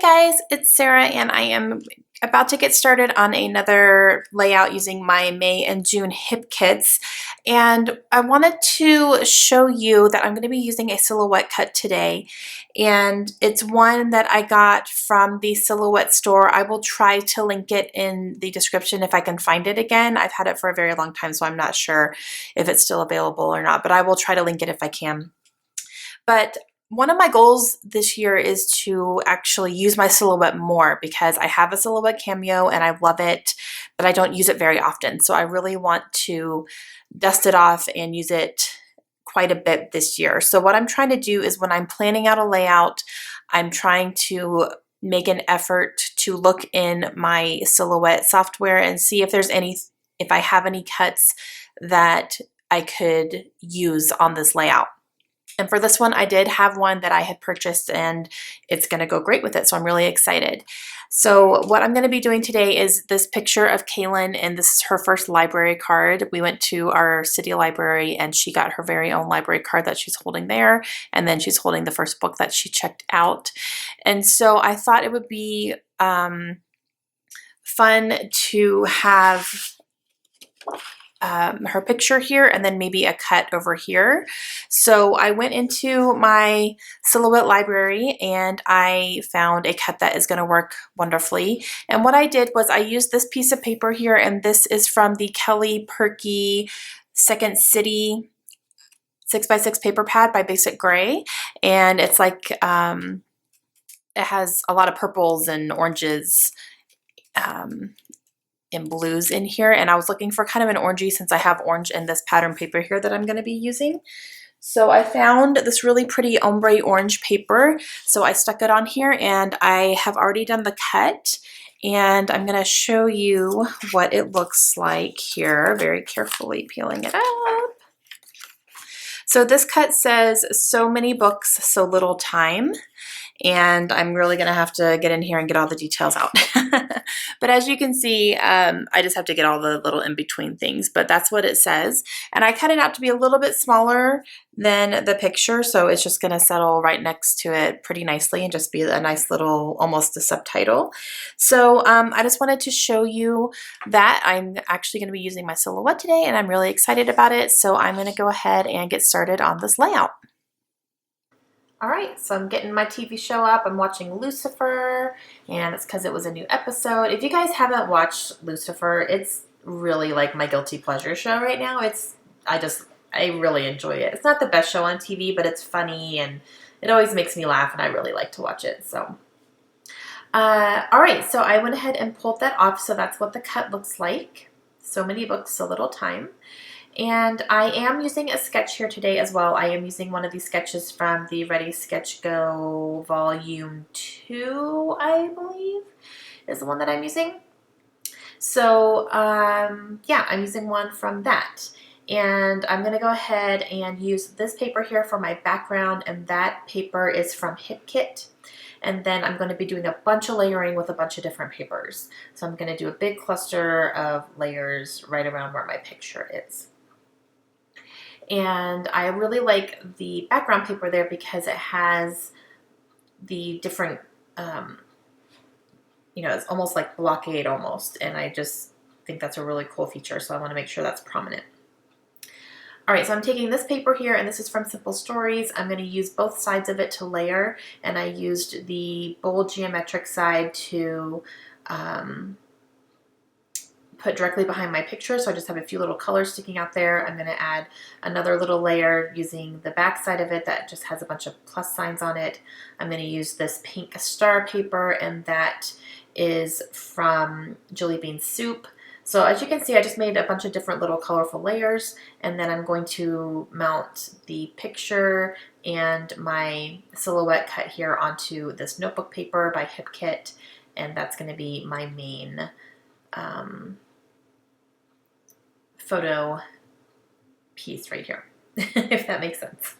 guys, it's Sarah and I am about to get started on another layout using my May and June hip kits. And I wanted to show you that I'm going to be using a silhouette cut today. And it's one that I got from the Silhouette store. I will try to link it in the description if I can find it again. I've had it for a very long time, so I'm not sure if it's still available or not, but I will try to link it if I can. But one of my goals this year is to actually use my silhouette more because I have a silhouette cameo and I love it, but I don't use it very often. So I really want to dust it off and use it quite a bit this year. So what I'm trying to do is when I'm planning out a layout, I'm trying to make an effort to look in my silhouette software and see if if I have any cuts that I could use on this layout. And for this one, I did have one that I had purchased and it's going to go great with it. So I'm really excited. So what I'm going to be doing today is this picture of Kaylin, and this is her first library card. We went to our city library and she got her very own library card that she's holding there. And then she's holding the first book that she checked out. And so I thought it would be fun to have her picture here and then maybe a cut over here. So I went into my Silhouette library and I found a cut that is going to work wonderfully. And what I did was I used this piece of paper here, and this is from the Kelly Purkey Second City 6x6 paper pad by Basic Gray. And it's like, it has a lot of purples and oranges in blues in here, and I was looking for kind of an orangey since I have orange in this pattern paper here that I'm going to be using. So I found this really pretty ombre orange paper, so I stuck it on here and I have already done the cut, and I'm going to show you what it looks like here, very carefully peeling it up. So this cut says, "So many books, so little time." And I'm really going to have to get in here and get all the details out. But as you can see, I just have to get all the little in-between things, but that's what it says. And I cut it out to be a little bit smaller than the picture, so it's just going to settle right next to it pretty nicely and just be a nice little, almost a subtitle. So I just wanted to show you that I'm actually going to be using my silhouette today, and I'm really excited about it. So I'm going to go ahead and get started on this layout. All right, so I'm getting my TV show up. I'm watching Lucifer, and it's because it was a new episode. If you guys haven't watched Lucifer, it's really like my guilty pleasure show right now. I really enjoy it. It's not the best show on TV, but it's funny, and it always makes me laugh, and I really like to watch it. So, all right, so I went ahead and pulled that off, so that's what the cut looks like. So many books, so little time. And I am using a sketch here today as well. I am using one of these sketches from the Ready Sketch Go Volume 2, I believe, is the one that I'm using. So, yeah, I'm using one from that. And I'm going to go ahead and use this paper here for my background, and that paper is from Hip Kit. And then I'm going to be doing a bunch of layering with a bunch of different papers. So I'm going to do a big cluster of layers right around where my picture is. And I really like the background paper there because it has the different, it's almost like blockade almost. And I just think that's a really cool feature. So I want to make sure that's prominent. All right, so I'm taking this paper here, and this is from Simple Stories. I'm going to use both sides of it to layer, and I used the bold geometric side to put directly behind my picture, so I just have a few little colors sticking out there. I'm going to add another little layer using the back side of it that just has a bunch of plus signs on it. I'm going to use this pink star paper, and that is from Julie Bean Soup. So as you can see, I just made a bunch of different little colorful layers, and then I'm going to mount the picture and my silhouette cut here onto this notebook paper by Hip Kit, and that's going to be my main photo piece right here, if that makes sense.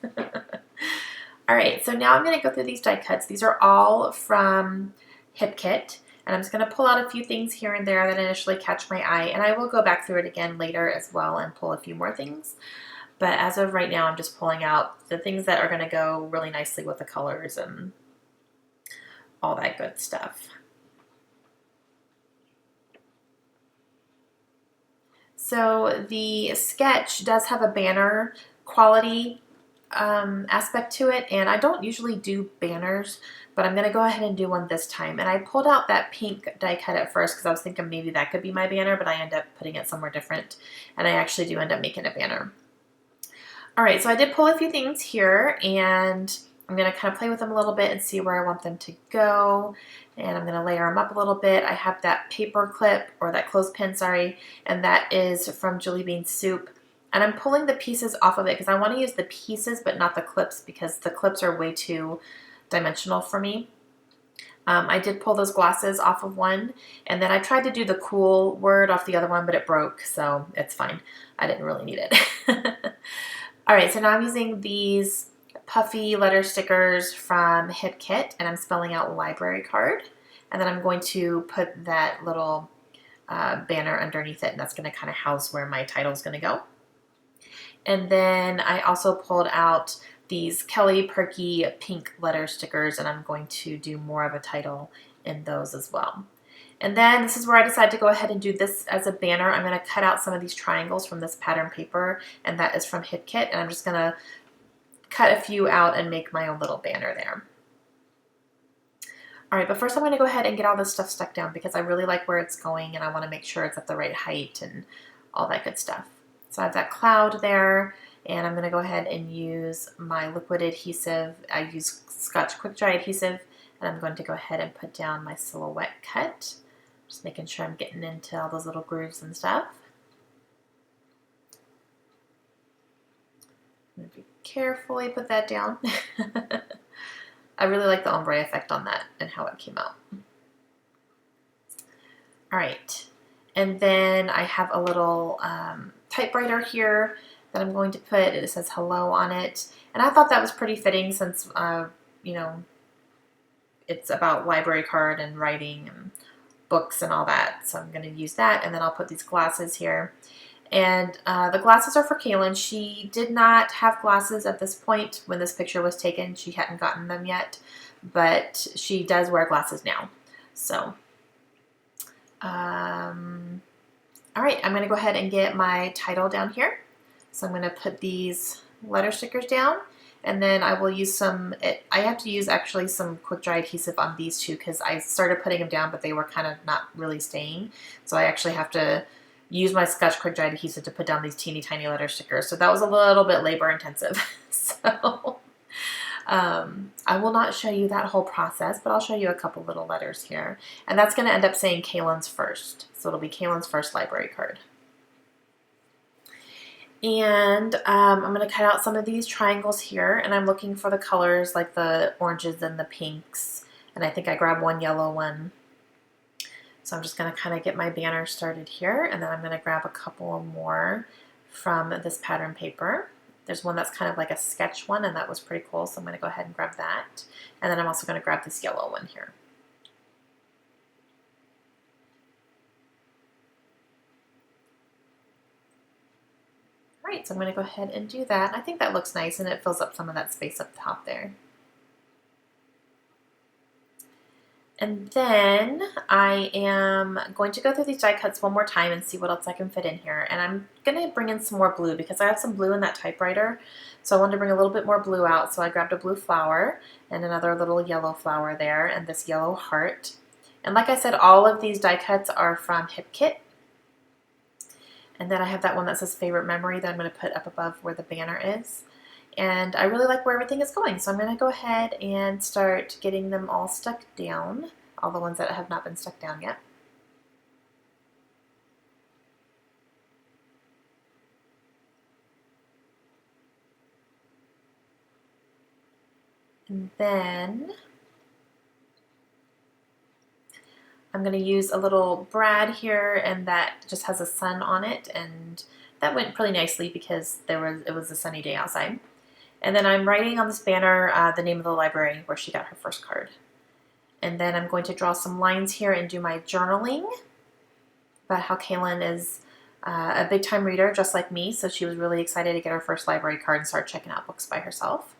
All right, so now I'm going to go through these die cuts. These are all from Hip Kit, and I'm just going to pull out a few things here and there that initially catch my eye, and I will go back through it again later as well and pull a few more things. But as of right now, I'm just pulling out the things that are going to go really nicely with the colors and all that good stuff. So the sketch does have a banner quality aspect to it, and I don't usually do banners, but I'm going to go ahead and do one this time. And I pulled out that pink die cut at first because I was thinking maybe that could be my banner, but I end up putting it somewhere different, and I actually do end up making a banner. All right, so I did pull a few things here, and I'm going to kind of play with them a little bit and see where I want them to go. And I'm going to layer them up a little bit. I have that paper clip, or that clothespin, sorry, and that is from Julie Bean Soup. And I'm pulling the pieces off of it because I want to use the pieces but not the clips, because the clips are way too dimensional for me. I did pull those glasses off of one, and then I tried to do the cool word off the other one, but it broke, so it's fine. I didn't really need it. All right, so now I'm using these puffy letter stickers from Hip Kit, and I'm spelling out library card, and then I'm going to put that little banner underneath it, and that's going to kind of house where my title is going to go. And then I also pulled out these Kelly Perky pink letter stickers, and I'm going to do more of a title in those as well. And then this is where I decided to go ahead and do this as a banner. I'm going to cut out some of these triangles from this pattern paper, and that is from Hip Kit, and I'm just going to cut a few out and make my own little banner there. All right, but first I'm going to go ahead and get all this stuff stuck down because I really like where it's going, and I want to make sure it's at the right height and all that good stuff. So I have that cloud there, and I'm going to go ahead and use my liquid adhesive. I use Scotch Quick Dry adhesive, and I'm going to go ahead and put down my silhouette cut. Just making sure I'm getting into all those little grooves and stuff. I'm going to carefully put that down. I really like the ombre effect on that and how it came out. All right, and then I have a little typewriter here that I'm going to put. It says hello on it, and I thought that was pretty fitting since you know, it's about library card and writing and books and all that. So I'm going to use that, and then I'll put these glasses here. And the glasses are for Kaylin. She did not have glasses at this point when this picture was taken. She hadn't gotten them yet, but she does wear glasses now. So, all right, I'm going to go ahead and get my title down here. So I'm going to put these letter stickers down, and then I will use some, I have to use actually some quick dry adhesive on these two because I started putting them down, but they were kind of not really staying. So I actually have to use my Scotch Quick Dry adhesive to put down these teeny tiny letter stickers. So that was a little bit labor intensive. So I will not show you that whole process, but I'll show you a couple little letters here. And that's going to end up saying Kaylin's first. So it'll be Kaylin's first library card. And I'm going to cut out some of these triangles here, and I'm looking for the colors like the oranges and the pinks. And I think I grabbed one yellow one. So I'm just going to kind of get my banner started here, and then I'm going to grab a couple more from this pattern paper. There's one that's kind of like a sketch one, and that was pretty cool, so I'm going to go ahead and grab that. And then I'm also going to grab this yellow one here. All right, so I'm going to go ahead and do that. I think that looks nice, and it fills up some of that space up top there. And then I am going to go through these die cuts one more time and see what else I can fit in here. And I'm going to bring in some more blue because I have some blue in that typewriter. So I wanted to bring a little bit more blue out. So I grabbed a blue flower and another little yellow flower there and this yellow heart. And like I said, all of these die cuts are from Hip Kit. And then I have that one that says favorite memory that I'm going to put up above where the banner is. And I really like where everything is going, so I'm going to go ahead and start getting them all stuck down, all the ones that have not been stuck down yet. And then I'm going to use a little brad here, and that just has a sun on it, and that went pretty nicely because it was a sunny day outside. And then I'm writing on this banner the name of the library where she got her first card. And then I'm going to draw some lines here and do my journaling about how Kaylin is a big time reader just like me, so she was really excited to get her first library card and start checking out books by herself.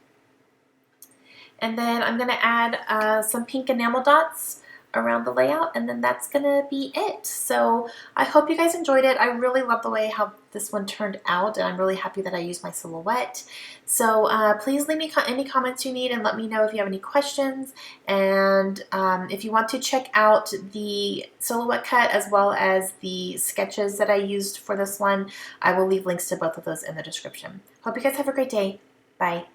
And then I'm gonna add some pink enamel dots around the layout, and then that's gonna be it. So I hope you guys enjoyed it. I really love the way how this one turned out, and I'm really happy that I used my silhouette. So please leave me any comments you need and let me know if you have any questions. And if you want to check out the silhouette cut as well as the sketches that I used for this one, I will leave links to both of those in the description. Hope you guys have a great day. Bye.